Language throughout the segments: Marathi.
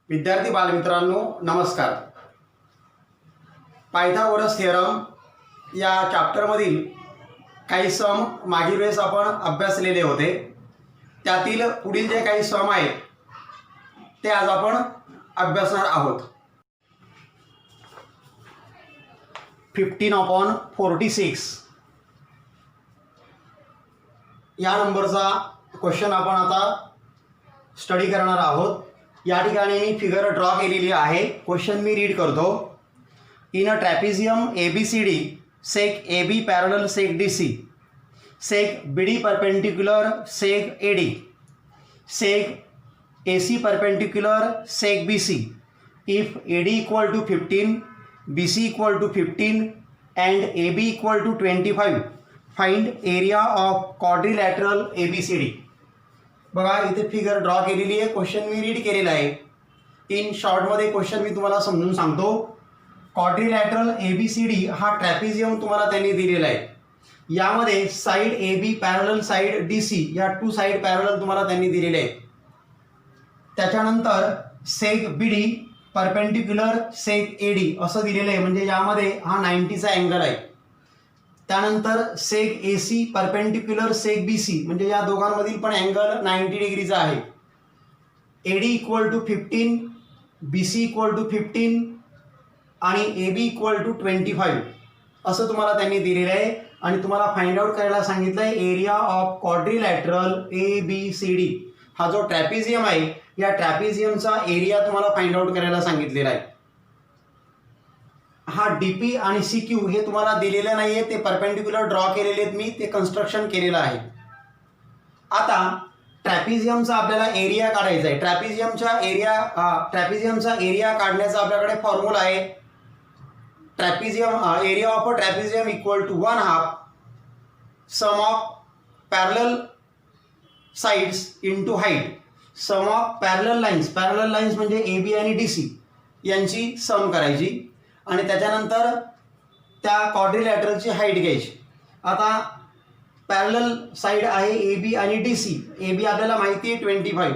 विद्यार्थी बालमित्रांनो नमस्कार. पायथागोरस थिअरम या चॅप्टरमधील काही सम मागील वेळेस आपण अभ्यासलेले होते. त्यातील पुढील जे काही सम आहेत ते आज आपण अभ्यासणार आहोत. 15/46 या नंबरचा क्वेश्चन आपण आता स्टडी करणार आहोत. या ठिकाणी मी फिगर ड्रॉ केलेली आहे. क्वेश्चन मी रीड करतो. In a trapezium ABCD seg AB parallel seg DC seg BD perpendicular seg AD seg AC perpendicular seg BC if AD equal to 15 BC equal to 15 and AB equal to 25 find area of quadrilateral ABCD. बघा इथे फिगर ड्रॉ केलेली आहे. क्वेश्चन मी रीड केलेला आहे. इन शॉर्टमध्ये क्वेश्चन मी तुम्हाला समजून सांगतो. क्वाड्रिलॅटरल ABCD हा ट्रॅपिझियम तुम्हाला त्यांनी दिलेला आहे. यामध्ये side AB parallel side DC या टू साईड पॅरलल तुम्हाला त्यांनी दिलेले आहेत. त्याच्यानंतर सेक BD परपेंडिक्युलर सेक AD असं दिलेलं आहे, म्हणजे यामध्ये हा 90चा अँगल आहे. त्यानंतर सेक AC परपेंडिक्युलर सेक BC म्हणजे या दोघांमधील पण अँगल 90 डिग्रीचा आहे. AD equal to 15 BC equal to 15 आणि AB इक्वल टू 25 असं तुम्हाला त्यांनी दिलेलं आहे. आणि तुम्हाला फाइंड आउट करायला सांगितलं आहे एरिया ऑफ क्वाड्रिलॅटरल ABCD. हा जो ट्रॅपिझियम आहे या ट्रॅपिझियमचा एरिया तुम्हाला फाइंड आउट करायला सांगितलेला आहे. हा DP आणि CQ हे तुम्हाला दिलेलं नाही आहे, ते परपेंडिक्युलर ड्रॉ केलेले आहेत मी, ते कन्स्ट्रक्शन केलेलं आहे. आता ट्रॅपिझियमचा आपल्याला एरिया काढायचा आहे. ट्रॅपिझियमचा एरिया काढण्याचा आपल्याकडे फॉर्म्युला आहे. Area of a trapezium equal to 1/2 sum of parallel sides into height. Sum of parallel lines म्हणजे AB आणि DC यांची सम करायची आणि त्याच्यानंतर त्या क्वाड्रिलॅटरलची हाईट घ्यायची. आता पॅरलल साईड आहे AB आणि DC. AB आपल्याला माहिती आहे 25,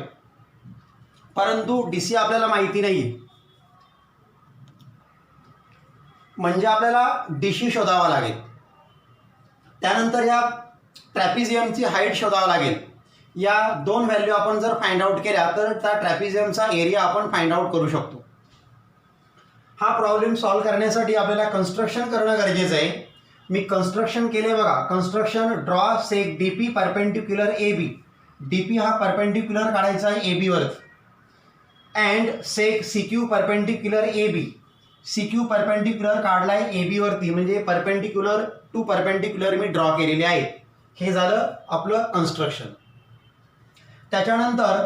परंतु DC आपल्याला माहिती नाही आहे, म्हणजे आपल्याला DC शोधावा लागेल. त्यानंतर या ट्रॅपिझियमची हाईट शोधावा लागेल. या दोन व्हॅल्यू आपण जर फाइंड आउट केल्या तर त्या ट्रॅपिझियमचा एरिया आपण फाइंड आउट करू शकतो. हा प्रॉब्लेम सॉल्व्ह करण्यासाठी आपल्याला कन्स्ट्रक्शन करणं गरजेचं आहे. मी कन्स्ट्रक्शन केले बघा. Construction draw seg DP perpendicular AB. DP हा परपेंडिक्युलर काढायचा आहे AB वरती. And seg CQ perpendicular AB. CQ perpendicular काढला आहे AB वरती, म्हणजे परपेंडिक्युलर टू परपेंडिक्युलर मी ड्रॉ केलेले आहे. हे झालं आपलं कन्स्ट्रक्शन. त्याच्यानंतर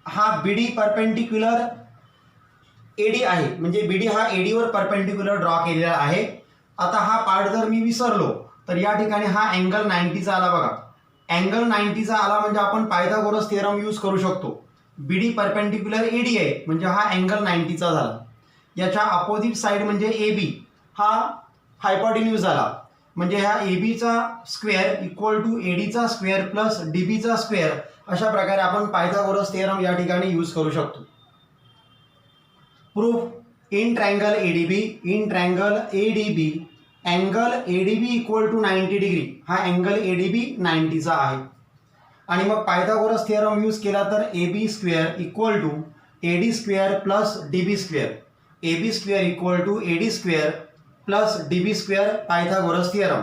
हा BD परपेंडिक्युलर AD आहे, म्हणजे BD हा AD वर परपेंडिक्युलर ड्रॉ केलेला आहे. आता हा पार्ट जर मी विसरलो तर या ठिकाणी हा अँगल 90चा आला बघा. अँगल 90चा आला म्हणजे आपण पायथागोरस थिअरम यूज करू शकतो. BD परपेंडिक्युलर AD आहे म्हणजे हा अँगल 90चा झाला. याच्या अपोजिट साईड म्हणजे AB हा हायपोटेन्यूज झाला, म्हणजे ह्या ABचा स्क्वेअर इक्वल टू ADचा स्क्वेअर प्लस DBचा स्क्वेअर. अशा प्रकारे आपण पायथागोरस थिअरम या ठिकाणी यूज करू शकतो. Proof in triangle ADB angle ADB equal to 90 degree. हा अँगल ADB 90चा आहे. आणि मग पायथागोरस थिअरम यूज केला तर AB square equal to AD square plus DB square. AB square equal to AD square plus DB square Pythagoras theorem.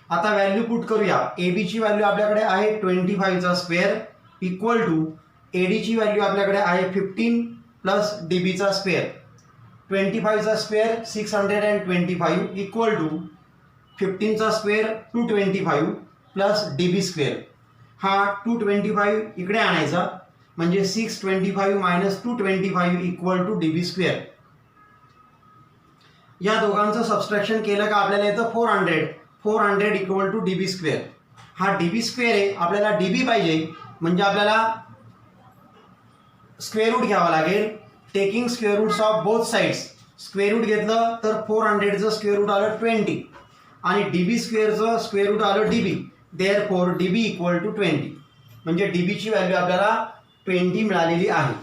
आता व्हॅल्यू पुट करूया. ABची व्हॅल्यू आपल्याकडे आहे 25चा स्क्वेअर इक्वल टू ADची व्हॅल्यू आपल्याकडे आहे 15 प्लस DBचा स्क्वेअर. 25चा स्क्वेअर 625 इक्वल टू 15चा स्क्वेअर 225 प्लस DB स्क्वेअर. हा 225 इकडे आणायचा म्हणजे 625 minus 225 equal to DB square. या दोघांचं सबस्ट्रॅक्शन केलं का आपल्याला येतं 400 इक्वल टू DB स्क्वेअर. हा DB स्क्वेअर आहे, आपल्याला DB पाहिजे म्हणजे आपल्याला स्क्वेअर रूट घ्यावा लागेल. Taking square roots of both sides. Square root घेतलं तर 400चं स्क्वेअर रूट आलं 20 आणि DB स्क्वेअरचं स्क्वेअर रूट आलं DB. Therefore DB equal to 20 म्हणजे DBची व्हॅल्यू आपल्याला 20 मिळालेली आहे.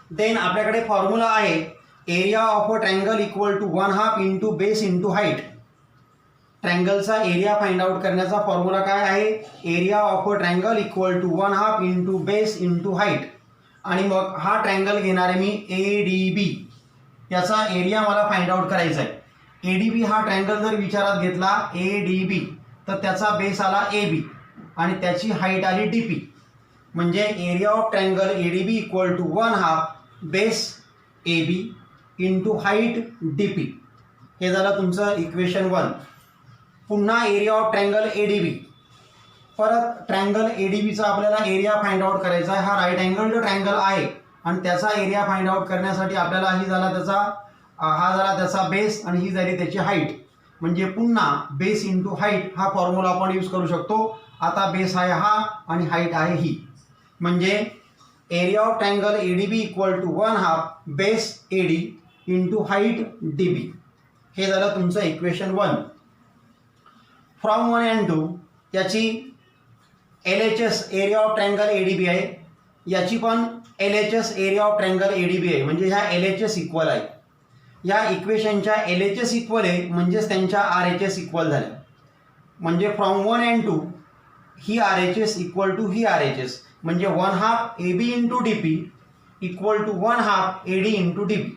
देन आपल्याकडे फॉर्म्युला आहे area of a triangle equal to 1/2 into base into height. ट्रँगलचा एरिया फाइंड आउट करण्याचा फॉर्म्युला काय आहे? Area of a triangle equal to 1/2 into base into height. आणि मग हा ट्रँगल घेणार आहे मी ADB. याचा एरिया मला फाइंड आउट करायचा आहे. ADB हा ट्रँगल जर विचारात घेतला ADB तर त्याचा बेस आला AB आणि त्याची हाईट आली DP. म्हणजे area of triangle ADB equal to 1/2 base AB into height DP. हे झालं तुमचं इक्वेशन 1. पुन्हा एरिया ऑफ ट्रँगल ADB. परत ट्रँगल ADBचा आपल्याला एरिया फाइंड आउट करायचा आहे. हा राईट अँगल्ड ट्रँगल आहे आणि त्याचा एरिया फाइंड आउट करण्यासाठी आपल्याला हा झाला त्याचा बेस आणि ही झाली त्याची हाईट. म्हणजे पुन्हा बेस इंटू हाईट हा फॉर्म्युला आपण यूज करू शकतो. आता बेस आहे हा आणि हाईट आहे ही. म्हणजे area of triangle ADB equal to 1/2 base AD into height DB. हे झालं तुमचं इक्वेशन 1. फ्रॉम 1 and 2 याची LHS area of triangle ADB आहे. याची पण LHS area of triangle ADB आहे. म्हणजे ह्या LHS इक्वल आहे. या इक्वेशनच्या LHS इक्वल आहे म्हणजेच त्यांच्या RHS इक्वल झाल्या. म्हणजे फ्रॉम 1 and 2 ही RHS इक्वल टू ही RHS. म्हणजे 1/2 AB into DP equal to 1/2 AD into DP.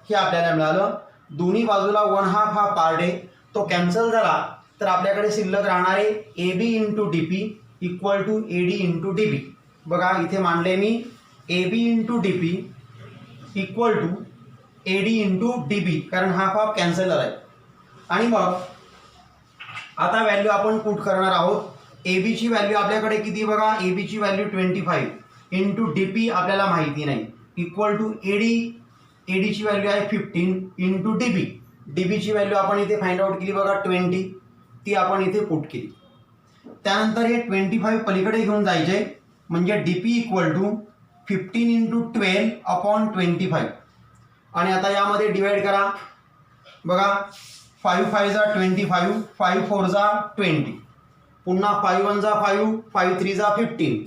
हे आपल्याला मिळालं. दोन्ही बाजूला 1/2 हा पार्ट आहे तो कॅन्सल झाला तर आपल्याकडे शिल्लक राहणार आहे AB into DP equal to AD into DP. बघा इथे मांडले मी AB into DP equal to AD into DB कारण हा हाफ कॅन्सल झाला आहे. आणि मग आता व्हॅल्यू आपण पुट करणार आहोत. AB ची व्हॅल्यू आपल्याकडे किती बघा, AB ची व्हॅल्यू 25 इंटू DP आपल्याला माहिती नाही इक्वल टू AD ची व्हॅल्यू आहे 15 इंटू DB ची व्हॅल्यू आपण इथे फाइंड आउट केली बघा 20. ती आपण इथे पुट केली. त्यानंतर हे 25 पलीकडे घेऊन जायचे म्हणजे DP equal to 15 into 12 upon 25. आणि आता यामध्ये डिवाइड करा. बघा 5 5 जा 25, 5 4 जा 20, पुन्हा 5 1 जा 5, 5 3 जा 15.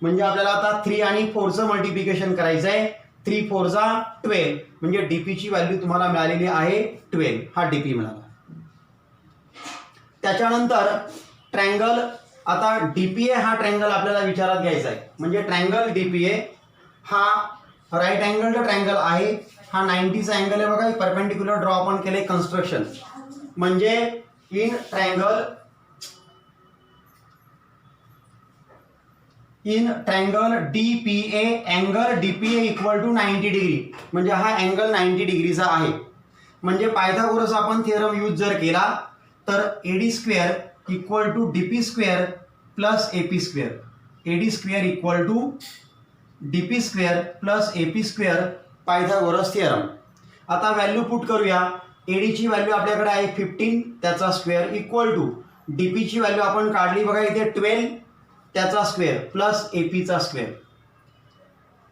म्हणजे आपल्याला आता 3 आणि 4चं मल्टिप्लिकेशन करायचं आहे. 3 4 जा 12 म्हणजे DP ची व्हॅल्यू तुम्हाला मिळालेली आहे 12. हा DP मिळाला. त्याच्यानंतर ट्रँगल आता DPA हा ट्रँगल आपल्याला विचारात घ्यायचा आहे. म्हणजे ट्रँगल DPA हा राईट अँगल्ड ट्रँगल आहे. हा 90चा अँगल आहे बघा. परपेंडिक्युलर ड्रॉ आपण केले कन्स्ट्रक्शन. म्हणजे in triangle DPA angle DPA equal to 90 degree. म्हणजे हा अँगल 90 डिग्रीचा आहे. म्हणजे पायथागोरस आपण थिअरम यूज जर केला तर AD square equal to DP square plus AP square. AD square equal to DP square plus AP square Pythagoras theorem. आता व्हॅल्यू पुट करूया. AD ची व्हॅल्यू आपल्याकडे आहे 15 त्याचा स्क्वेअर इक्वल टू DP ची व्हॅल्यू आपण काढली बघा इथे 12 त्याचा स्क्वेअर प्लस APचा स्क्वेअर.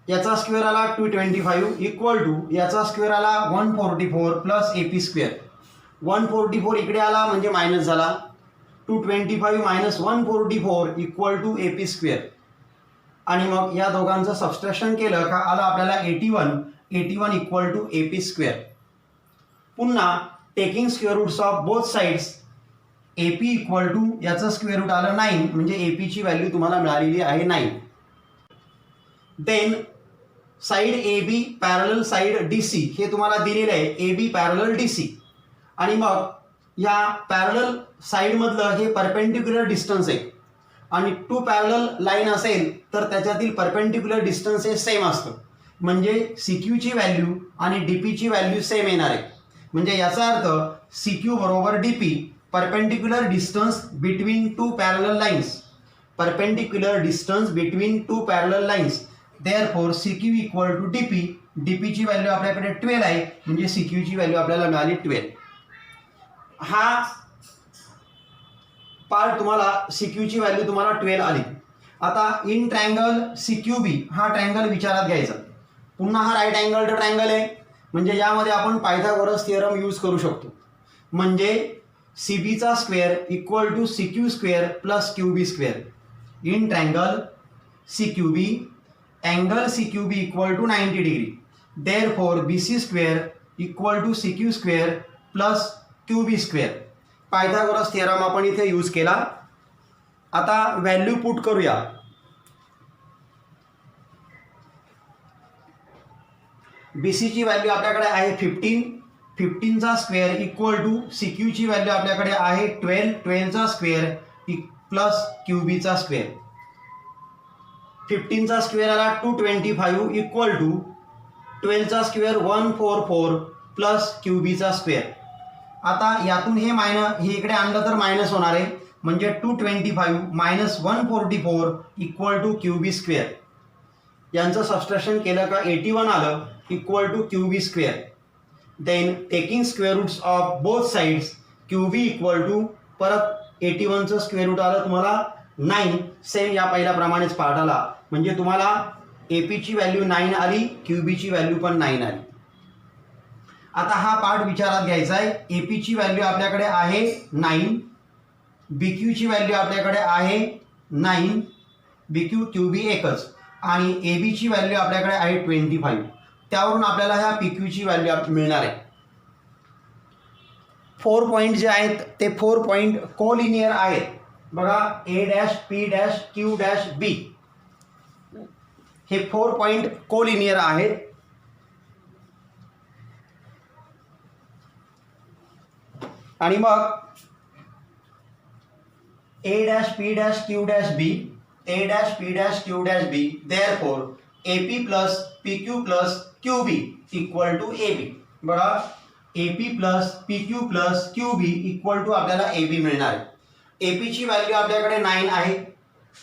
याचा स्क्वेअर आला 225 इक्वल टू याचा स्क्वेअर आला 144 प्लस AP स्क्वेअर. 144 इकडे आला म्हणजे मायनस झाला. 225 minus 144 equal to AP square. आणि मग या दोघांचं सबस्ट्रॅक्शन केलं का आलं आपल्याला 81 इक्वल टू AP स्क्वेअर. पुन्हा taking square roots of both sides AP equal to याचं स्क्वेअर रूट आलं 9 म्हणजे AP ची व्हॅल्यू तुम्हाला मिळालेली आहे 9. Then side AB parallel side DC हे तुम्हाला दिलेलं आहे. AB parallel DC. आणि मग या पॅरलल साइडमधलं हे परपेंडिक्युलर डिस्टन्स आहे. आणि 2 पॅरलल लाईन असेल तर त्याच्यातील परपेंडिक्युलर डिस्टन्स हे सेम असतं. म्हणजे CQ ची व्हॅल्यू आणि DP ची व्हॅल्यू सेम येणार आहे. म्हणजे याचा अर्थ CQ बरोबर DP perpendicular distance between 2 parallel lines. Perpendicular distance between 2 parallel lines. Therefore CQ equal to DP. DP ची व्हॅल्यू आपल्याकडे 12 आहे म्हणजे CQ ची व्हॅल्यू आपल्याला मिळाली 12. हा पार्ट तुम्हाला CQ ची व्हॅल्यू तुम्हाला 12 आली. आता इन ट्रँगल CQB हा ट्रँगल विचारात घ्यायचा. पुन्हा हा राईट अँगल्ड ट्रँगल आहे म्हणजे यामध्ये आपण पायथागोरस थिअरम यूज करू शकतो. म्हणजे CBचा square equal to CQ square plus QB square. In triangle CQB angle C Q B equal to 90 degree. Therefore B C square equal to C Q square plus Q B square. Pythagoras theorem आपण इथे यूज केला. आता व्हॅल्यू पुट करूया. बी सीची व्हॅल्यू आपल्याकडे आहे 15. 15चा स्क्वेअर इक्वल टू सी क्यूची व्हॅल्यू आपल्याकडे आहे 12. 12चा स्क्वेअर प्लस क्यू बीचा स्क्वेअर. 15चा स्क्वेअर आला 225 इक्वल टू 12चा स्क्वेअर 144 प्लस क्यू बीचा स्क्वेअर. आता यातून हे इकडे आणलं तर मायनस होणार आहे, म्हणजे 225 minus 144 equal to Q B square. यांचं सबस्ट्रॅक्शन केलं का 81 आलं equal to Q B square. Then taking square roots of both sides Q B equal to परत 81चं स्क्वेअर रूट आलं तुम्हाला 9. सेम या पहिल्याप्रमाणेच पार्ट आला, म्हणजे तुम्हाला ए पीची व्हॅल्यू 9 आली, क्यू बीची व्हॅल्यू पण 9 आली. आता हा पार्ट विचारात घ्यायचा आहे. ए पीची व्हॅल्यू आपल्याकडे आहे 9, बी क्यूची व्हॅल्यू आपल्याकडे आहे 9, बी क्यू क्यू बी एकच, आणि ए बीची व्हॅल्यू आपल्याकडे आहे 25. त्यावरून आपल्याला ह्या पी क्यूची व्हॅल्यू मिळणार आहे. 4 पॉईंट जे आहेत ते 4 पॉईंट कोलिनियर आहेत. बघा A dash P dash Q dash B हे 4 पॉईंट कोलिनियर आहेत. आणि मग A dash P dash Q dash B, A dash P dash Q dash B, therefore A P plus P Q plus Q B equal to A B. बघा A P plus P Q plus Q B equal to आपल्याला ए बी मिळणार आहे. ए पीची व्हॅल्यू आपल्याकडे 9 आहे,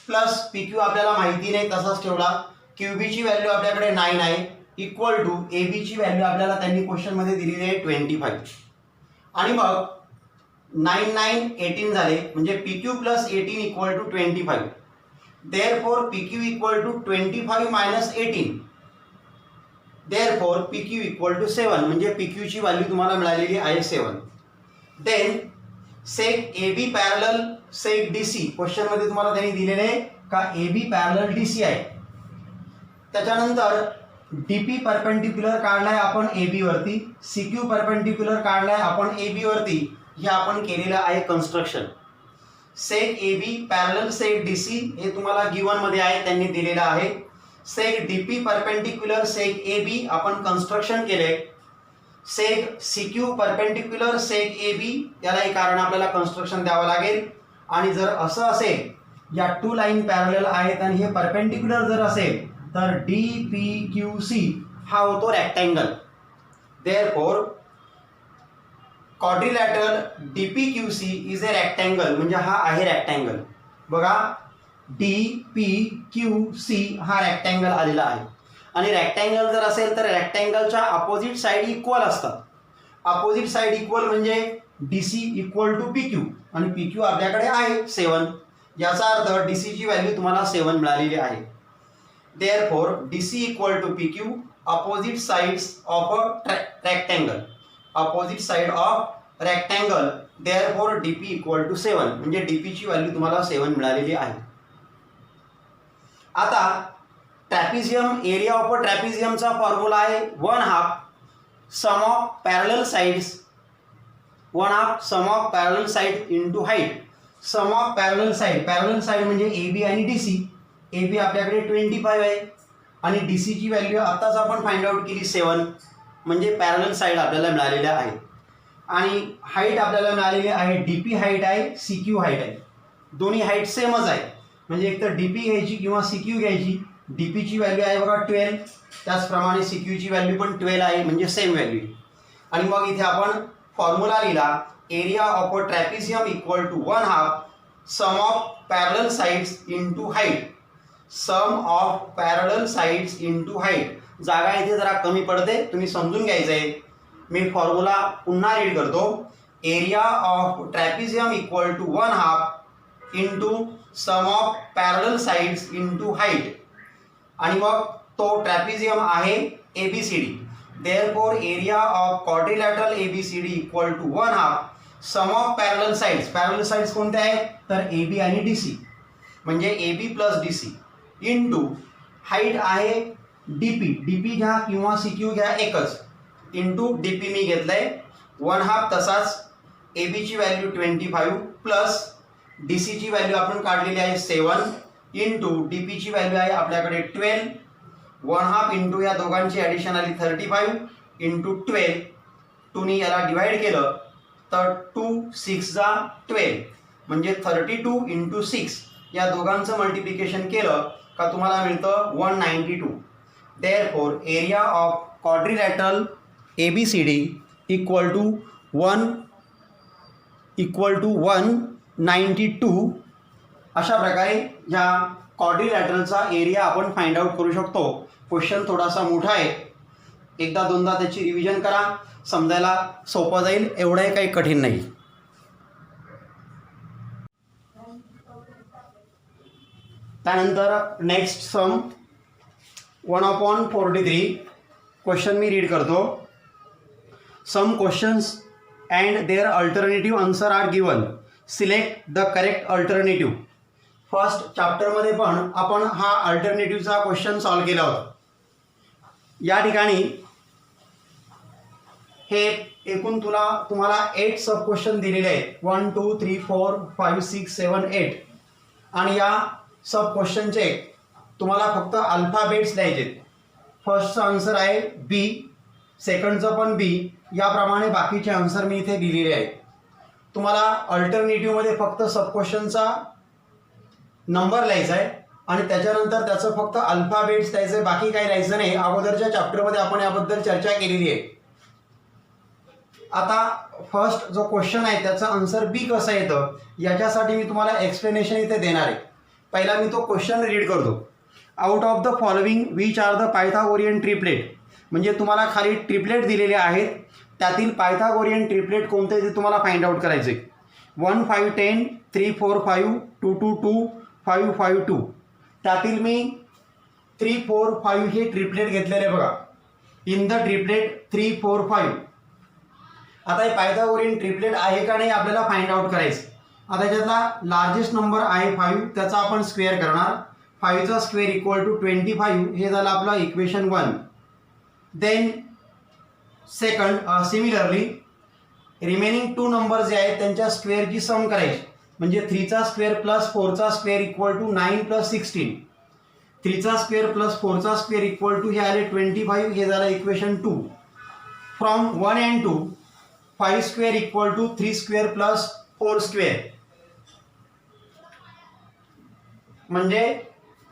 प्लस पी क्यू आपल्याला माहिती नाही तसाच ठेवला, क्यू बीची व्हॅल्यू आपल्याकडे 9 आहे इक्वल टू ए बीची व्हॅल्यू आपल्याला त्यांनी क्वेश्चनमध्ये दिलेली आहे 25. आणि मग 9 9 18 झाले, म्हणजे P Q plus 18 equal to 25. Therefore P Q equal to 25 minus 18, therefore P Q equal to 7, म्हणजे पी क्यूची व्हॅल्यू तुम्हाला मिळालेली आहे 7. Then seg A B parallel seg D C, क्वेश्चनमध्ये तुम्हाला त्यांनी दिलेले आहे का A B parallel D C आहे. त्याच्यानंतर डी पी परपेंडिक्युलर काढलाय आपण ए बी वरती, सी क्यू परपेंडिक्युलर काढलाय आपण ए बी वरती. हे आपण केलेलं आहे construction. Seg A B parallel seg D C हे तुम्हाला गिवन मध्ये आहे, त्यांनी दिलेलं आहे. Seg D P perpendicular seg A B आपण कन्स्ट्रक्शन केले. Seg C Q perpendicular seg A B, त्यालाही कारण आपल्याला कन्स्ट्रक्शन द्यावं लागेल. आणि जर असं असेल या 2 लाईन पॅरलल आहेत आणि हे परपेंडिक्युलर जर असेल तर डी पी क्यू सी हा होतो rectangle. Therefore quadrilateral D P Q C is a rectangle, म्हणजे हा आहे रेक्टँगल. बघा डी पी क्यू सी हा रेक्टँगल आलेला आहे. आणि रेक्टँगल जर असेल तर रेक्टँगलच्या अपोजिट साईड इक्वल असतात. अपोजिट साईड इक्वल म्हणजे D C equal to P Q, आणि पी क्यू आपल्याकडे आहे 7. याचा अर्थ डी सीची व्हॅल्यू तुम्हाला 7 मिळालेली आहे. Therefore D C equal to P Q opposite sides of a rectangle, opposite side of rectangle, therefore D P equal to 7, म्हणजे डी पीची व्हॅल्यू तुम्हाला 7 मिळालेली आहे. आता ट्रॅपिझियम, एरिया ऑफ अ ट्रॅपिझियमचा फॉर्म्युला आहे 1/2 sum of parallel sides, 1/2 sum of parallel side into height. Sum of parallel side म्हणजे ए बी आणि डी सी. ए बी आपल्याकडे 25 आहे आणि डी सीची व्हॅल्यू आत्ताच आपण फाइंड आउट केली 7, म्हणजे पॅरलल साइड आपल्याला मिळालेल्या आहे. आणि हाईट आपल्याला मिळालेली आहे डी पी हाईट आहे, सी क्यू हाईट आहे. दोन्ही हाईट सेमच आहे, म्हणजे एक तर डी पी घ्यायची किंवा सी क्यू घ्यायची. डी पीची व्हॅल्यू आहे बघा 12, त्याचप्रमाणे सी क्यूची व्हॅल्यू पण 12 आहे, म्हणजे सेम व्हॅल्यू. आणि मग इथे आपण फॉर्म्युला लिहिला area of a trapezium equal to 1/2 sum of parallel sides into height, sum of parallel sides into height. जागा इथे जरा कमी पडते, तुम्ही समजून घ्यायचं आहे. मी फॉर्म्युला पुन्हा रीड करतो. Area of trapezium equal to 1/2 into sum of parallel sides into height. आणि मग तो ट्रॅपिझियम आहे A B C D. Therefore area of quadrilateral A B C D equal to 1/2 sum of parallel sides. Parallel sides कोणत्या आहेत तर ए बी आणि डी सी, म्हणजे A B plus D C into height आहे डी पी घ्या किंवा सी क्यू घ्या एकच, इंटू डी पी मी घेतलं आहे 1/2. तसाच ए बीची व्हॅल्यू 25 प्लस डी सीची व्हॅल्यू आपण काढलेली आहे 7 इंटू डी पीची व्हॅल्यू आहे आपल्याकडे 12. 1/2 इंटू या दोघांची ॲडिशन आली 35 इंटू 12. 2ने याला डिवाइड केलं तर 2 6 जा 12 म्हणजे 32 इंटू 6. या दोघांचं मल्टिप्लिकेशन केलं का तुम्हाला मिळतं 192. Therefore area of quadrilateral ABCD equal to 192. अशा प्रकारे या क्वाड्रिलॅटरलचा एरिया आपण फाइंड आउट करू शकतो. क्वेश्चन थोडासा मोठा आहे, एकदा दोनदा त्याची रिव्हिजन करा, समजायला सोपं जाईल, एवढंही काही कठीण नाही. त्यानंतर नेक्स्ट सम 1/43. क्वेश्चन मी रीड करतो. Some questions and their alternative answer are given. Select the correct alternative. First चॅप्टरमध्ये पण आपण हा अल्टरनेटिव्हचा क्वेश्चन सॉल्व केला होता. या ठिकाणी हे एकूण तुम्हाला 8 सब क्वेश्चन दिलेले आहेत. 1 2 3 4 5 6 7 8. आणि या सब क्वेश्चनचे तुम्हाला फक्त अल्फाबेट्स द्यायचे. फर्स्टचा आन्सर आहे बी, सेकंडचं पण बी. याप्रमाणे बाकीचे आन्सर मी इथे दिलेले आहेत. तुम्हाला अल्टरनेटिव्हमध्ये फक्त सब क्वेश्चनचा नंबर लिहायचा आहे आणि त्याच्यानंतर त्याचं फक्त अल्फाबेट्स द्यायचं आहे, बाकी काही लिहायचं नाही. अगोदरच्या चॅप्टरमध्ये आपण याबद्दल चर्चा केलेली आहे. आता फर्स्ट जो क्वेश्चन आहे त्याचं आन्सर बी कसं येतं याच्यासाठी मी तुम्हाला एक्सप्लेनेशन इथे देणार आहे. पहिला मी तो क्वेश्चन रीड करतो. Out of the following which are the Pythagorean triplet. म्हणजे तुम्हाला खाली ट्रिपलेट दिलेले आहेत, त्यातील पायथागोरियन ट्रिपलेट कोणते ते तुम्हाला फाइंड आउट करायचे. 1 5 10 3 4 5 2 2 2 5 5 2. त्यातील मी 3 4 5 हे ट्रिपलेट घेतलेले बघा. In the triplet 3 4 5. आता हे पायथागोरियन ट्रिपलेट आहे का नाही आपल्याला फाइंड आउट करायचं. आता त्यातला लार्जेस्ट नंबर आहे 5, त्याचा आपण स्क्वेअर करणार. 5चा स्क्वेअर इक्वल टू 25. हे झालं आपलं equation 1. Then second similarly remaining 2 number जे आहेत त्यांच्या स्क्वेअरची सम करायची. म्हणजे 3चा स्क्वेअर प्लस 4चा स्क्वेअर इक्वल टू 9 प्लस 16. 3चा स्क्वेअर प्लस 4चा स्क्वेअर इक्वल टू हे आले 25. हे झालं equation 2. From 1 and 2 5 square equal to 3 square plus 4 square. म्हणजे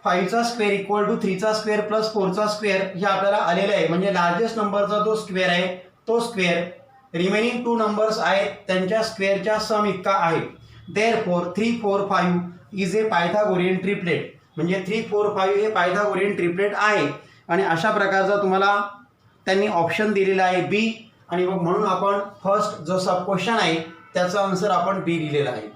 5चा square equal to 3चा square plus 4चा स्क्वेअर हे आपल्याला आलेलं आहे. म्हणजे लार्जेस्ट नंबरचा जो स्क्वेअर आहे तो स्क्वेअर रिमेनिंग 2 नंबर्स आहेत त्यांच्या स्क्वेअरच्या सम इतका आहे. Therefore 3 4 5 is a Pythagorean triplet. म्हणजे 3 4 5 हे पायथागोरियन ट्रिपलेट आहे. आणि अशा प्रकारचा तुम्हाला त्यांनी ऑप्शन दिलेला आहे बी. आणि मग म्हणून आपण फर्स्ट जो सब क्वेश्चन आहे त्याचा आन्सर आपण बी लिहिलेला आहे.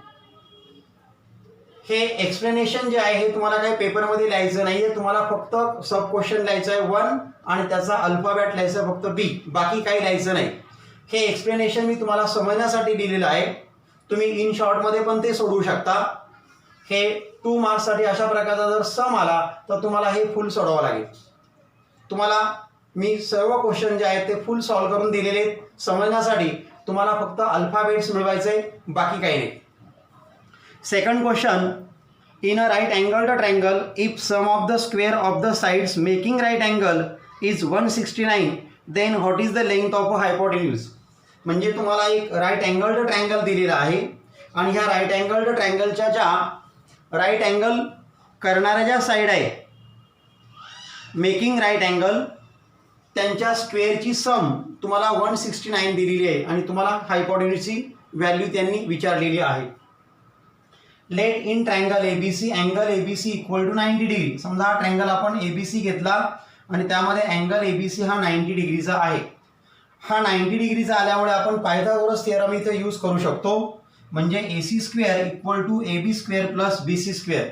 हे एक्सप्लेनेशन जे आहे हे तुम्हाला काही पेपरमध्ये लिहायचं नाही आहे. तुम्हाला फक्त सब क्वेश्चन लिहायचं आहे 1 आणि त्याचा अल्फाबेट लिहायचा आहे फक्त बी, बाकी काही लिहायचं नाही. हे एक्सप्लेनेशन मी तुम्हाला समजण्यासाठी दिलेलं आहे. तुम्ही इन शॉर्टमध्ये पण ते सोडवू शकता. हे 2 मार्क्ससाठी अशा प्रकारचा जर सम आला तर तुम्हाला हे फुल सोडवावं लागेल. तुम्हाला मी सर्व क्वेश्चन जे आहेत ते फुल सॉल्व करून दिलेले आहेत. समजण्यासाठी तुम्हाला फक्त अल्फाबेट्स मिळवायचे, बाकी काही नाही. Second question. In a right angled triangle if sum of the square of the sides making right angle is 169 then what is the length of a hypotenuse. म्हणजे तुम्हाला एक राईट अँगल्ड ट्रायंगल दिलेला आहे आणि ह्या राईट अँगल्ड ट्रायंगलच्या ज्या राईट अँगल करणाऱ्या ज्या साईड आहे मेकिंग राईट अँगल त्यांच्या स्क्वेअरची सम तुम्हाला 169 दिलेली आहे आणि तुम्हाला हायपोटेन्यूजची व्हॅल्यू त्यांनी विचारलेली आहे. Let in triangle ABC angle ABC equal to 90 degree. समजा हा ट्रायंगल आपण ABC घेतला आणि त्यामध्ये अँगल ABC हा 90 डिग्रीचा आहे. हा 90 डिग्रीचा आल्यामुळे आपण पायथागोरस थिअरम इथे यूज करू शकतो. म्हणजे AC square equal to AB square plus BC square.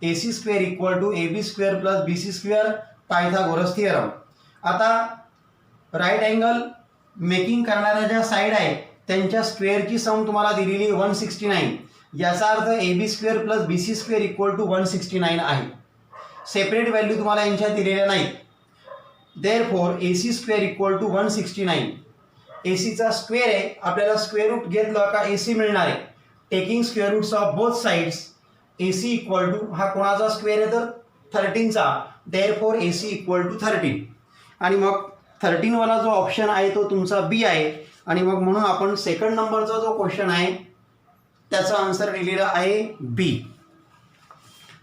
AC square equal to AB square plus BC square Pythagoras theorem. आता राईट अँगल मेकिंग करणाऱ्या ज्या साईड आहे त्यांच्या स्क्वेअरची सम तुम्हाला दिलेली 169. याचा अर्थ AB square plus BC square equal to 169 आहे. सेपरेट व्हॅल्यू तुम्हाला यांच्या दिलेल्या नाहीत. Therefore AC square equal to 169. ACचा स्क्वेअर आहे, आपल्याला स्क्वेअर रूट घेतलं का AC मिळणार आहे. Taking square roots of both sides AC equal to हा कोणाचा स्क्वेअर आहे तर 13चा. Therefore AC equal to 13. आणि मग 13 वाला जो ऑप्शन आहे तो तुमचा बी आहे. आणि मग म्हणून आपण सेकंड नंबरचा जो क्वेश्चन आहे त्याचा आन्सर दिलेला आहे B.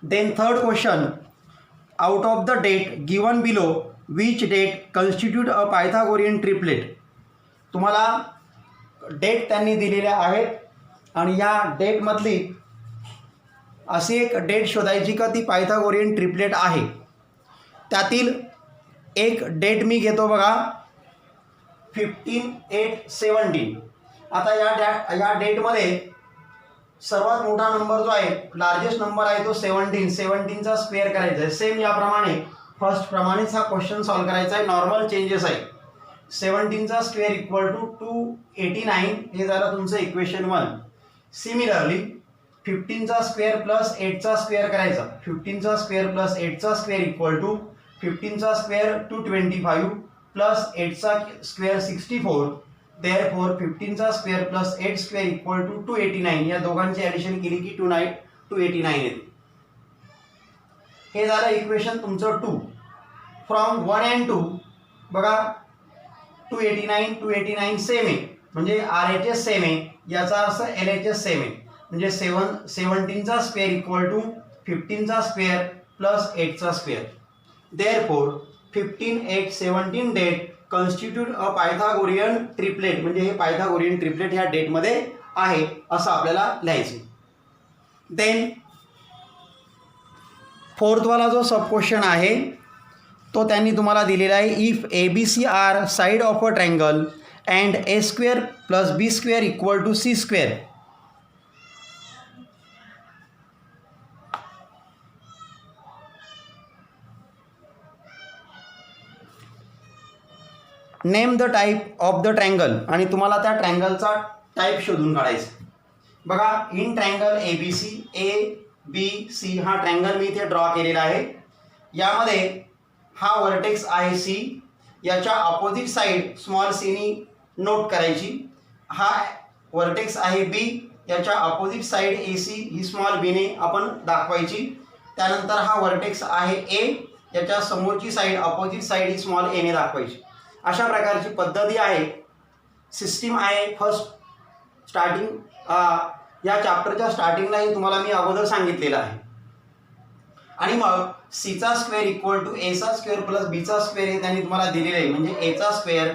Then third question, out of the date given below which date constitute a Pythagorean triplet. तुम्हाला डेट त्यांनी दिलेल्या आहेत आणि या डेटमधली अशी एक डेट शोधायची का ती पायथागोरियन ट्रिपलेट आहे. त्यातील एक डेट मी घेतो बघा 15, 8, 17. आता या डेटमध्ये सर्वात मोठा नंबर जो आहे, लार्जेस्ट नंबर आहे तो 17. 17चा स्क्वेअर करायचा आहे. सेम याप्रमाणे फर्स्ट प्रमाणेच हा क्वेश्चन सॉल्व करायचा आहे. नॉर्मल चेंजेस आहे. 17चा स्क्वेअर इक्वल टू 289 हे झालं तुमचं इक्वेशन 1. सिमिलरली 15चा स्क्वेअर प्लस 8चा स्क्वेअर करायचा. 15चा स्क्वेअर प्लस 8चा स्क्वेअर इक्वल टू 15चा स्क्वेअर 225 प्लस 8चा स्क्वेअर 64. देअरफॉर 15चा square plus 8 square equal to 289. या दोघांची ॲडिशन केली की 289 येते. हे झालं इक्वेशन तुमचं 2. फ्रॉम 1 and 2 बघा 289 सेम आहे म्हणजे RHS सेम आहे, याचा अर्थ LHS सेम आहे. म्हणजे 17चा स्क्वेअर इक्वल टू 15चा स्क्वेअर प्लस 8चा square. Therefore 15, 8, 17 date constitute a Pythagorean triplet. म्हणजे हे पायथागोरियन ट्रिपलेट ह्या डेटमध्ये आहे असं आपल्याला लिहायचं. देन फोर्थवाला जो सब क्वेश्चन आहे तो त्यांनी तुम्हाला दिलेला आहे. If ABC are side of a triangle and A square plus B square equal to C square. Name the type of the triangle. आणि तुम्हाला त्या ट्रायंगलचा टाईप शोधून काढायचा. बघा इन ट्रायंगल ABC ABC हा ट्रायंगल मी इथे ड्रॉ केलेला आहे. यामध्ये हा वर्टेक्स आहे C, याच्या अपोजिट साईड स्मॉल सीनी नोट करायची. हा वर्टेक्स आहे B, याच्या अपोजिट साईड AC ही स्मॉल बीने आपण दाखवायची. त्यानंतर हा वर्टेक्स आहे A, याच्या समोरची साईड अपोजिट साईड ही स्मॉल एने दाखवायची. अशा प्रकारची पद्धती आहे, सिस्टीम आहे. फर्स्ट स्टार्टिंग या चॅप्टरच्या स्टार्टिंगलाही तुम्हाला मी अगोदर सांगितलेलं आहे. आणि मग Cचा स्क्वेअर इक्वल टू Aचा स्क्वेअर प्लस Bचा स्क्वेअर हे त्यांनी तुम्हाला दिलेलं आहे. म्हणजे Aचा स्क्वेअर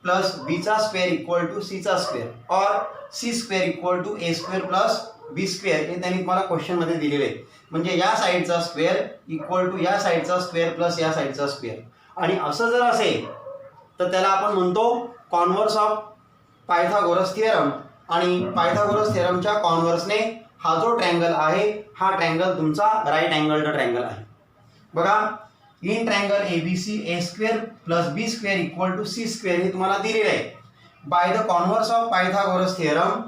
प्लस Bचा स्क्वेअर इक्वल टू Cचा स्क्वेअर और C square equal to A square plus B square हे त्यांनी तुम्हाला क्वेश्चनमध्ये दिलेले आहे. म्हणजे या साईडचा स्क्वेअर इक्वल टू या साईडचा स्क्वेअर प्लस या साईडचा स्क्वेअर. आणि असं जर असेल तर त्याला आपण म्हणतो कॉन्व्हर्स ऑफ पायथागोरस थिअरम. आणि पायथागोरस थिअरमच्या कॉन्व्हर्सने हा जो ट्रायंगल आहे हा ट्रायंगल तुमचा राईट अँगल्ड ट्रायंगल आहे. बघा in triangle ABC A square plus B square equal to C square हे तुम्हाला दिलेलं आहे. By the converse of Pythagoras theorem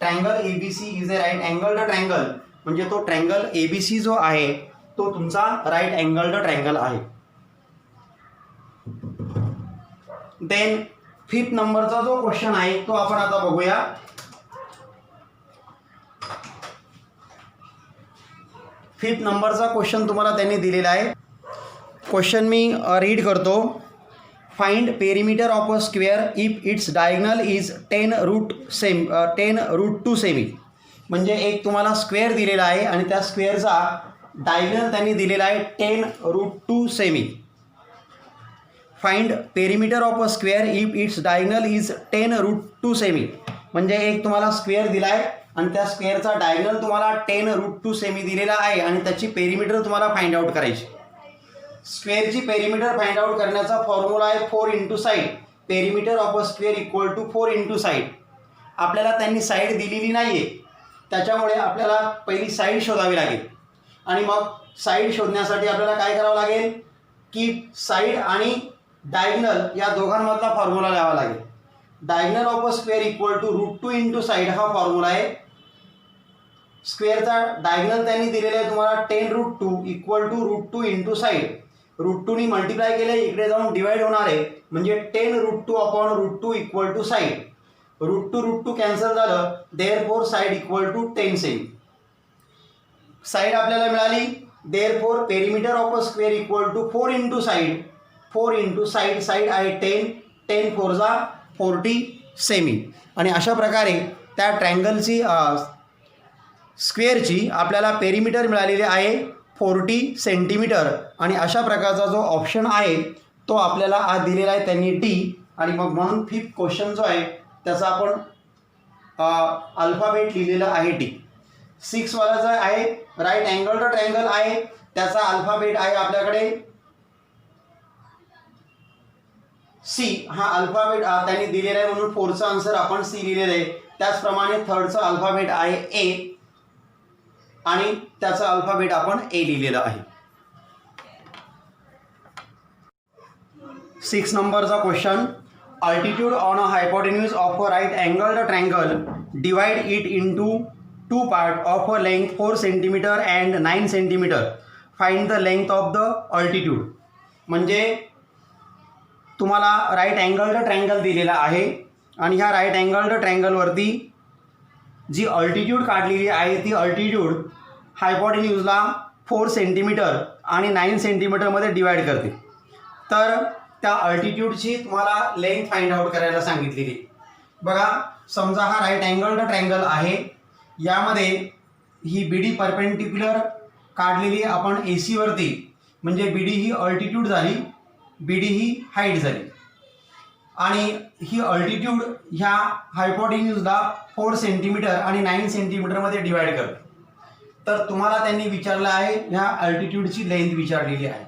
triangle ABC is a right angled triangle. म्हणजे तो ट्रायंगल ABC जो आहे तो तुमचा राईट अँगल्ड ट्रायंगल आहे. देन फिफ्थ नंबरचा जो क्वेश्चन आहे तो आपण आता बघूया. फिफ्थ नंबरचा क्वेश्चन तुम्हाला त्यांनी दिलेला आहे. क्वेश्चन मी रीड करतो. Find perimeter of a square if it's diagonal is 10√2 semi. म्हणजे एक तुम्हाला स्क्वेअर दिलेला आहे आणि त्या स्क्वेअरचा डायगनल त्यांनी दिलेला आहे 10√2 semi. Find perimeter of a square if it's diagonal is 10√2 semi. म्हणजे एक तुम्हाला स्क्वेअर दिला आहे आणि त्या स्क्वेअरचा डायगनल तुम्हाला 10√2 सेमी दिलेला आहे आणि त्याची पेरिमीटर तुम्हाला फाइंड आउट करायची. स्क्वेअरची पेरिमीटर फाइंड आउट करण्याचा फॉर्म्युला आहे 4 into side. Perimeter of a square equal to 4 into side. आपल्याला त्यांनी साईड दिलेली नाही आहे त्याच्यामुळे आपल्याला पहिली साईड शोधावी लागेल. आणि मग साईड शोधण्यासाठी आपल्याला काय करावं लागेल की साईड आणि डायगनल या दोघांमधला फॉर्म्युला लिहावा लागेल. Diagonal of a square equal to √2 into side हा फॉर्म्युला आहे. स्क्वेअरचा डायगोनल त्यांनी दिलेला आहे तुम्हाला 10√2 इक्वल टू √2 इंटू साईड. √2नी मल्टिप्लाय केलं इकडे जाऊन डिवाइड होणार आहे म्हणजे 10√2 upon √2 equal to side. √2 cancel झालं, देअरफॉर साईड इक्वल टू 10 सेमी. साईड आपल्याला मिळाली, therefore perimeter of a square equal to 4 into side. 4 into side, side आहे 10, 10 4 जा 40 सेमी. आणि अशा प्रकारे त्या ट्रँगलची स्क्वेअरची आपल्याला पेरिमीटर मिळालेली आहे 40 सेंटीमीटर. आणि अशा प्रकारचा जो ऑप्शन आहे तो आपल्याला आज दिलेला आहे त्यांनी डी. आणि मग म्हणून 5th क्वेश्चन जो आहे त्याचा आपण अल्फाबेट लिहिलेला आहे डी. 6 वाला जो आहे राईट अँगल ट्रायंगल आहे त्याचा अल्फाबेट आहे आपल्याकडे सी. हा अल्फाबेट त्यांनी दिलेला आहे म्हणून 4चा आन्सर आपण सी लिहिलेला आहे. त्याचप्रमाणे 3rdचा अल्फाबेट आहे ए आणि त्याचा अल्फाबेट आपण ए लिहिलेला आहे. 6 नंबरचा question, altitude on a hypotenuse of a right angled triangle, divide it into 2 part of a length 4 centimetre and 9 centimetre. Find the length of the altitude. म्हणजे तुम्हाला राईट अँगल्ड ट्रायंगल दिलेला आहे आणि ह्या राईट अँगल्ड ट्रायंगलवरती जी अल्टिट्यूड काढलेली आहे ती अल्टिट्यूड हायपोटेन्यूजला 4 सेंटीमीटर आणि 9 सेंटीमीटरमध्ये डिवाइड करते. तर त्या अल्टिट्यूडची तुम्हाला लेंथ फाइंड आउट करायला सांगितलेली. बघा, समजा हा राईट अँगल्ड ट्रायंगल आहे, यामध्ये ही बी डी परपेंडिक्युलर काढलेली आपण ए सीवरती, म्हणजे बी डी ही अल्टिट्यूड झाली, बी डी ही हाईट झाली. आणि ही अल्टिट्यूड ह्या हायपोटेन्यूजला 4 सेंटीमीटर आणि 9 सेंटीमीटरमध्ये डिवाइड करते. तर तुम्हाला त्यांनी विचारलं आहे ह्या अल्टिट्यूडची लेंथ विचारलेली आहे.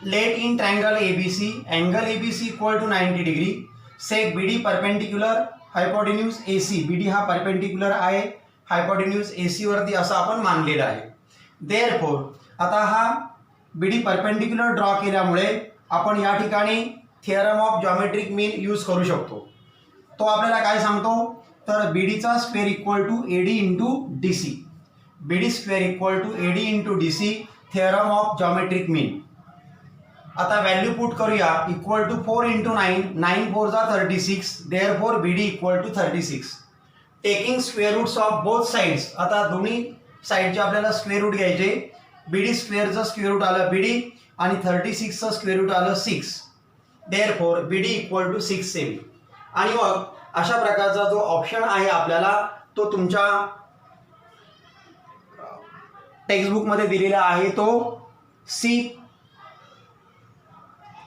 Let in triangle A B C, angle A B C equal to 90 degree. Seg B D perpendicular hypotenuse A C. B D हा परपेंडिक्युलर आहे हायपोटेन्यूज ए सीवरती असं आपण मानलेलं आहे. देअरफॉर आता हा बी डी परपेंडिक्युलर ड्रॉ केल्यामुळे आपण या ठिकाणी theorem of geometric mean use करू शकतो. तो आपल्याला काय सांगतो, तर बी डीचा square equal to A D into D C. B D square equal to A D into D C, theorem of geometric mean. आता व्हॅल्यू पुट करूया, इक्वल टू 4 इंटू 9, 9 4 जा 36, therefore B D equal to 36. Taking square roots of both sides. आता दोन्ही साईडचे आपल्याला स्क्वेअर रूट घ्यायचे. बी डी स्क्वेअरचं स्क्वेअर रूट आलं बी डी आणि 36चं स्क्वेअर रूट आलं 6. Therefore B D equal to 6 cm. आणि मग अशा प्रकारचा जो ऑप्शन आहे आपल्याला तो तुमच्या टेक्स्टबुकमध्ये दिलेला आहे, तो सी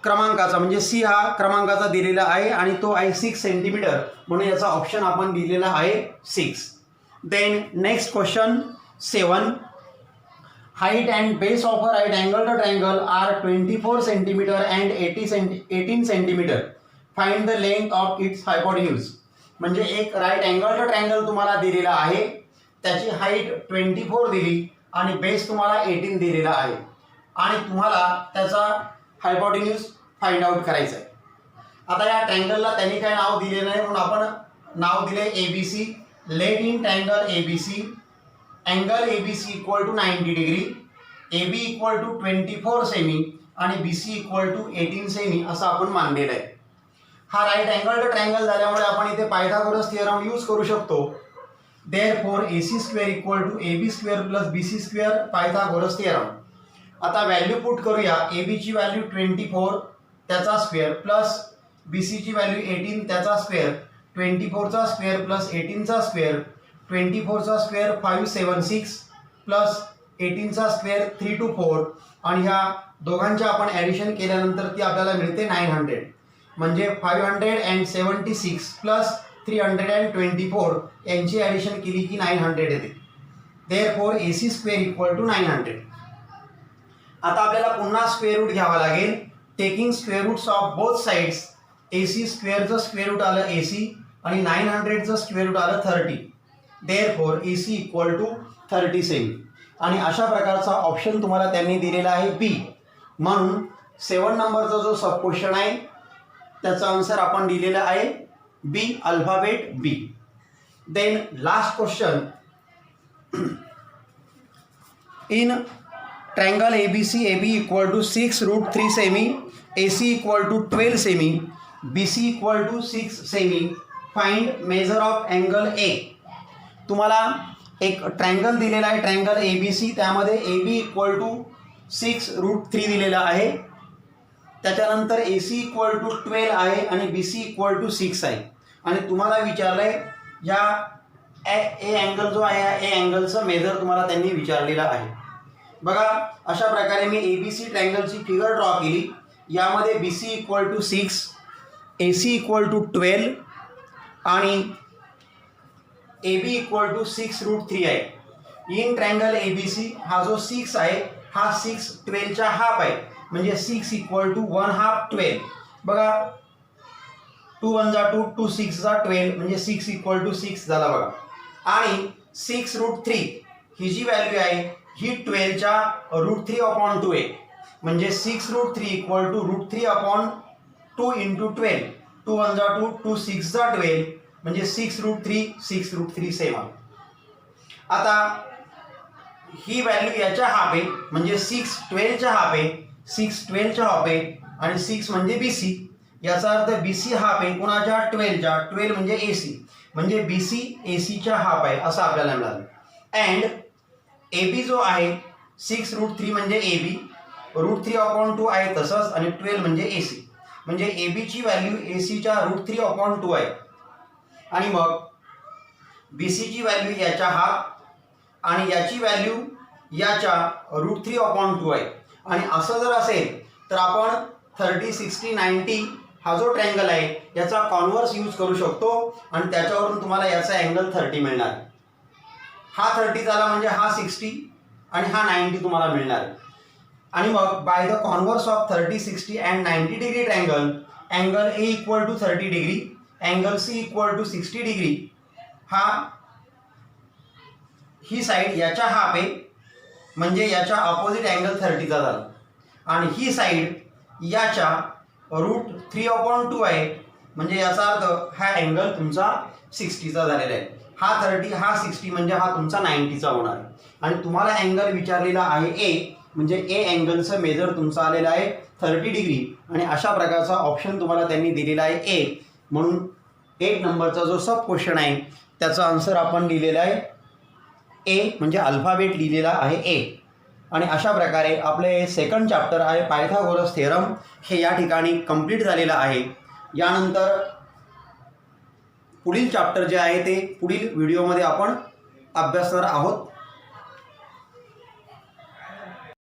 क्रमांकाचा, म्हणजे सी हा क्रमांकाचा दिलेला आहे आणि तो आहे 6 सेंटीमीटर, म्हणून याचा ऑप्शन आपण दिलेला आहे 6. Then next question 7. Height and base of a right angle triangle are 24 centimetre and 18 centimetre. Find the length of its hypotenuse. म्हणजे एक राईट अँगल ट्रायंगल तुम्हाला दिलेला आहे, त्याची हाईट 24 दिली आणि बेस तुम्हाला 18 दिलेला आहे आणि तुम्हाला त्याचा हायपोटेन्यूज फाइंड आउट करायचं आहे. आता या ट्रायंगलला त्यांनी काय नाव दिलेलं आहे म्हणून आपण नाव दिले A B C. Let in triangle A B C, angle A B C equal to 90 degree, A B equal to 24 cm आणि B C equal to 18 cm असं आपण मानलेलं आहे. हा राईट अँगल ट्रायंगल झाल्यामुळे आपण इथे पायथागोरस थिअरम यूज करू शकतो. Therefore A C square equal to A B square plus B C square, Pythagoras theorem. आता व्हॅल्यू पुट करूया, ए बीची व्हॅल्यू 24 त्याचा स्क्वेअर प्लस बी सीची व्हॅल्यू 18 त्याचा स्क्वेअर, 24चा स्क्वेअर प्लस 18चा स्क्वेअर, 24चा स्क्वेअर 576 प्लस 18चा स्क्वेअर 324 आणि ह्या दोघांचे आपण ॲडिशन केल्यानंतर ती आपल्याला मिळते 900. म्हणजे 576 प्लस 324 यांची ॲडिशन केली की 900 येते. Therefore A C square equal to 900. आता आपल्याला पुन्हा स्क्वेअर रूट घ्यावा लागेल. Taking square roots of both sides. A C स्क्वेअरचं स्क्वेअर रूट आलं ए सी आणि 900चं स्क्वेअर रूट आलं 30. Therefore A C equal to 30 cm. आणि अशा प्रकारचा ऑप्शन तुम्हाला त्यांनी दिलेला आहे बी. म्हणून 7 नंबरचा जो सब क्वेश्चन आहे त्याचा आन्सर आपण दिलेला आहे B, alphabet B. Then last question in triangle ABC, AB equal to 6√3 cm, AC equal to 12 cm, BC equal to 6 cm, find measure of angle A. तुम्हाला एक ट्रायंगल दिलेला आहे, ट्रायंगल ABC, त्यामध्ये AB इक्वल टू 6√3 दिलेला आहे, त्याच्यानंतर AC इक्वल टू 12 आहे आणि BC इक्वल टू 6 आहे. आणि तुम्हाला विचारलं आहे या ए अँगल जो आहे ए अँगलचं मेजर तुम्हाला त्यांनी विचारलेला आहे. बघा अशा प्रकारे मी ABC ट्रायंगलची फिगर ड्रॉ केली. यामध्ये BC equal to 6, AC equal to 12 आणि AB इक्वल टू 6√3 आहे. इन ट्रायंगल ABC हा जो 6 आहे हा 6 12च्या हाफ आहे, म्हणजे 6 इक्वल टू 1/2 12. बघा 2 1 जा 2, 2 6 जा 12, म्हणजे 6 इक्वल टू 6 झाला बघा. आणि 6√3 ही जी व्हॅल्यू आहे ही 12च्या √3/2 आहे, म्हणजे 6√3 इक्वल टू √3/2 इंटू 12. 2 1 जा 2, 2 6 जा 12, म्हणजे 6√3 सेम आहे. आता ही व्हॅल्यू याच्या हाफ आहे, म्हणजे 6 12च्या हाफ आहे, 6 12च्या हाफ आहे आणि 6 म्हणजे BC. याचा अर्थ BC हाफ आहे कोणाच्या 12च्या, 12 म्हणजे AC, म्हणजे BC ACच्या हाफ आहे असं आपल्याला मिळालं. अँड AB जो आहे 6√3 म्हणजे AB, √3/2 आहे तसंच, आणि 12 म्हणजे AC, म्हणजे AB ची व्हॅल्यू ACच्या √3/2 आहे. आणि मग BC ची व्हॅल्यू याच्या हाफ आणि याची व्हॅल्यू याच्या √3/2 आहे. आणि असं जर असेल तर आपण 30 60 90 हा जो ट्रायंगल आहे याचा कॉन्व्हर्स यूज करू शकतो आणि त्याच्यावरून तुम्हाला याचा अँगल 30 मिळणार. हा 30 झाला म्हणजे हा 60 आणि हा 90 तुम्हाला मिळणार. आणि मग by the converse of 30 60 and 90 degree triangle, angle A equal to 30 degree, angle C equal to 60 degree, ही साईड याच्या हाफ आहे, म्हणजे याच्या ऑपोजिट अँगल 30चा झाला, आणि ही साईड याच्या √3/2 आहे, म्हणजे याचा अर्थ हा अँगल तुमचा 60चा झालेला आहे. हा 30 हा 60 म्हणजे हा तुमचा 90चा होणार आहे. आणि तुम्हाला अँगल विचारलेला आहे A, म्हणजे ए अँगलचं मेजर तुमचा आलेला आहे 30 डिग्री. आणि अशा प्रकारचा ऑप्शन तुम्हाला त्यांनी दिलेला आहे A. म्हणून 8 नंबरचा जो सब क्वेश्चन आहे त्याचा आन्सर आपण लिहिलेला आहे A, म्हणजे अल्फाबेट लिहिलेला आहे A. आणि अशा प्रकारे आपले सेकंड चॅप्टर आहे पायथागोरस थेरम हे या ठिकाणी कंप्लीट झालेलं आहे. यानंतर पुढील चॅप्टर जे आहे ते पुढील व्हिडिओमध्ये आपण अभ्यासणार आहोत.